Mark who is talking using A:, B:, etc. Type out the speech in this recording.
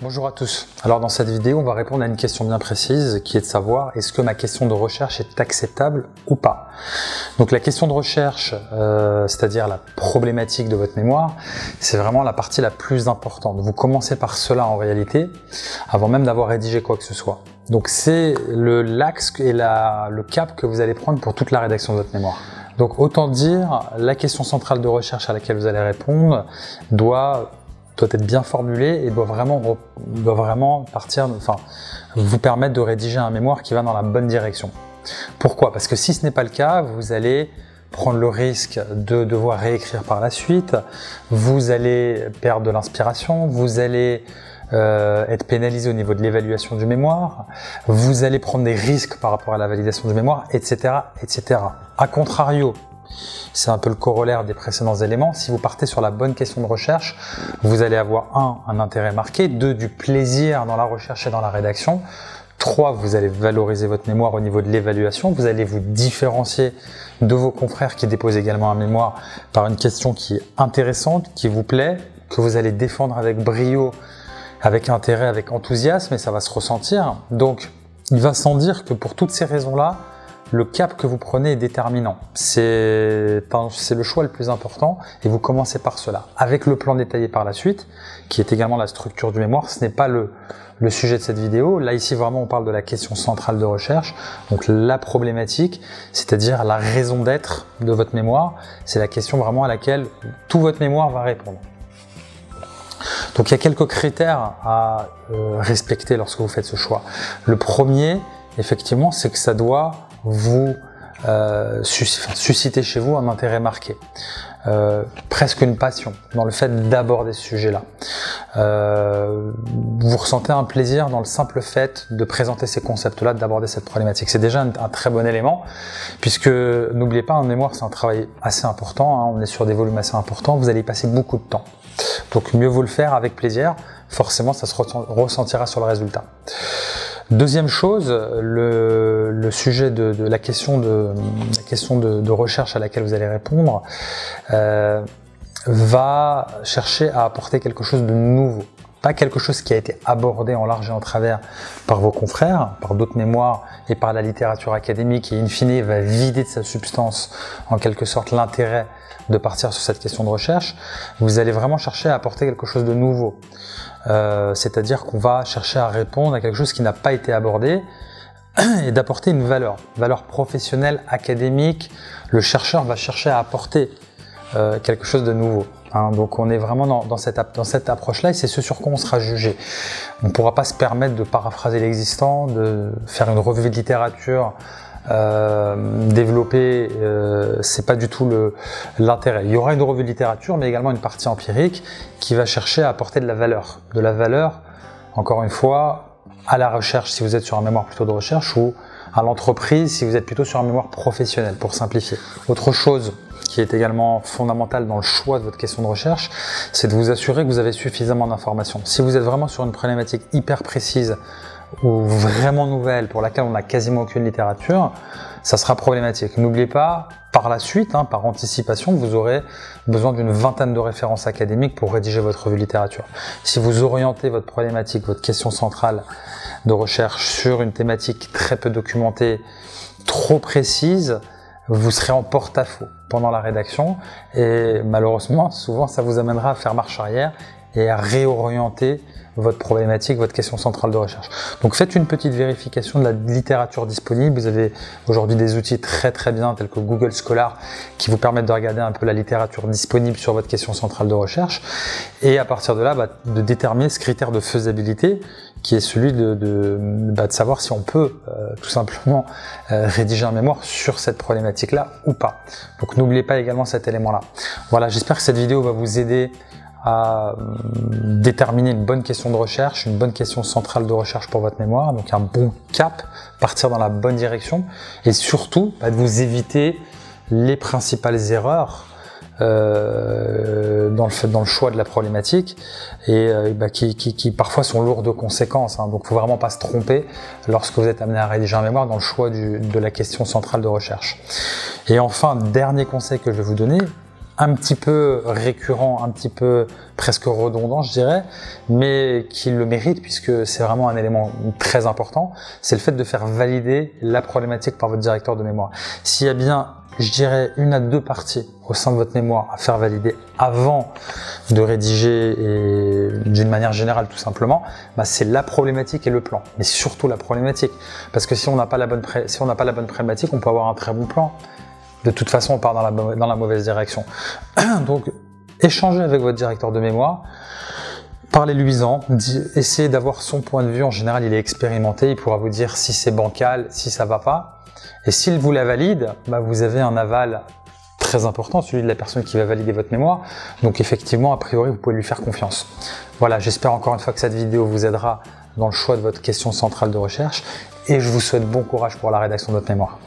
A: Bonjour à tous. Alors dans cette vidéo, on va répondre à une question bien précise qui est de savoir est-ce que ma question de recherche est acceptable ou pas. Donc la question de recherche, c'est-à-dire la problématique de votre mémoire, c'est vraiment la partie la plus importante. Vous commencez par cela en réalité, avant même d'avoir rédigé quoi que ce soit. Donc c'est l'axe et le cap que vous allez prendre pour toute la rédaction de votre mémoire. Donc autant dire, la question centrale de recherche à laquelle vous allez répondre doit être bien formulée et doit vraiment vous permettre de rédiger un mémoire qui va dans la bonne direction. Pourquoi? Parce que si ce n'est pas le cas, vous allez prendre le risque de devoir réécrire par la suite, vous allez perdre de l'inspiration, vous allez être pénalisé au niveau de l'évaluation du mémoire, vous allez prendre des risques par rapport à la validation du mémoire, etc., etc. A contrario, c'est un peu le corollaire des précédents éléments. Si vous partez sur la bonne question de recherche, vous allez avoir un intérêt marqué, 2, du plaisir dans la recherche et dans la rédaction, 3, vous allez valoriser votre mémoire au niveau de l'évaluation, vous allez vous différencier de vos confrères qui déposent également un mémoire par une question qui est intéressante, qui vous plaît, que vous allez défendre avec brio, avec intérêt, avec enthousiasme, et ça va se ressentir. Donc, il va sans dire que pour toutes ces raisons-là, le cap que vous prenez est déterminant. C'est le choix le plus important et vous commencez par cela. Avec le plan détaillé par la suite, qui est également la structure du mémoire, ce n'est pas le sujet de cette vidéo. Là, ici, vraiment, on parle de la question centrale de recherche, donc la problématique, c'est-à-dire la raison d'être de votre mémoire. C'est la question vraiment à laquelle tout votre mémoire va répondre. Donc, il y a quelques critères à respecter lorsque vous faites ce choix. Le premier, effectivement, c'est que ça doit vous susciter chez vous un intérêt marqué, presque une passion dans le fait d'aborder ce sujet-là. Vous ressentez un plaisir dans le simple fait de présenter ces concepts-là, d'aborder cette problématique. C'est déjà un très bon élément, puisque n'oubliez pas, un mémoire c'est un travail assez important, hein, on est sur des volumes assez importants, vous allez y passer beaucoup de temps. Donc mieux vaut le faire avec plaisir, forcément ça se ressentira sur le résultat. Deuxième chose, le sujet de la question de recherche à laquelle vous allez répondre va chercher à apporter quelque chose de nouveau. Pas quelque chose qui a été abordé en large et en travers par vos confrères, par d'autres mémoires et par la littérature académique et in fine va vider de sa substance en quelque sorte l'intérêt de partir sur cette question de recherche. Vous allez vraiment chercher à apporter quelque chose de nouveau. C'est-à-dire qu'on va chercher à répondre à quelque chose qui n'a pas été abordé et d'apporter une valeur professionnelle, académique. Le chercheur va chercher à apporter quelque chose de nouveau. Hein, donc on est vraiment dans cette approche-là et c'est ce sur quoi on sera jugé. On ne pourra pas se permettre de paraphraser l'existant, de faire une revue de littérature développer, c'est pas du tout l'intérêt. Il y aura une revue de littérature, mais également une partie empirique qui va chercher à apporter de la valeur, encore une fois, à la recherche si vous êtes sur un mémoire plutôt de recherche ou à l'entreprise si vous êtes plutôt sur un mémoire professionnel, pour simplifier. Autre chose qui est également fondamentale dans le choix de votre question de recherche, c'est de vous assurer que vous avez suffisamment d'informations. Si vous êtes vraiment sur une problématique hyper précise ou vraiment nouvelle pour laquelle on n'a quasiment aucune littérature, ça sera problématique. N'oubliez pas, par la suite, par anticipation, vous aurez besoin d'une vingtaine de références académiques pour rédiger votre revue de littérature. Si vous orientez votre problématique, votre question centrale de recherche sur une thématique très peu documentée, trop précise, vous serez en porte-à-faux pendant la rédaction et malheureusement, souvent, ça vous amènera à faire marche arrière et à réorienter votre problématique, votre question centrale de recherche. Donc faites une petite vérification de la littérature disponible. Vous avez aujourd'hui des outils très bien tels que Google Scholar qui vous permettent de regarder un peu la littérature disponible sur votre question centrale de recherche et à partir de là de déterminer ce critère de faisabilité qui est celui de savoir si on peut tout simplement rédiger un mémoire sur cette problématique-là ou pas. Donc n'oubliez pas également cet élément-là. Voilà, j'espère que cette vidéo va vous aider à déterminer une bonne question de recherche, une bonne question centrale de recherche pour votre mémoire, donc un bon cap, partir dans la bonne direction et surtout de vous éviter les principales erreurs dans le choix de la problématique et qui parfois sont lourdes de conséquences. Donc, il ne faut vraiment pas se tromper lorsque vous êtes amené à rédiger un mémoire dans le choix de la question centrale de recherche. Et enfin, dernier conseil que je vais vous donner, un petit peu récurrent, un petit peu presque redondant, je dirais, mais qui le mérite puisque c'est vraiment un élément très important, c'est le fait de faire valider la problématique par votre directeur de mémoire. S'il y a bien, je dirais, 1 à 2 parties au sein de votre mémoire à faire valider avant de rédiger et d'une manière générale tout simplement, c'est la problématique et le plan, mais surtout la problématique. Parce que si on n'a pas la bonne problématique, on peut avoir un très bon plan. De toute façon, on part dans la mauvaise direction. Donc, échangez avec votre directeur de mémoire, parlez-lui-en, essayez d'avoir son point de vue. En général, il est expérimenté, il pourra vous dire si c'est bancal, si ça va pas. Et s'il vous la valide, vous avez un aval très important, celui de la personne qui va valider votre mémoire. Donc effectivement, a priori, vous pouvez lui faire confiance. Voilà, j'espère encore une fois que cette vidéo vous aidera dans le choix de votre question centrale de recherche et je vous souhaite bon courage pour la rédaction de votre mémoire.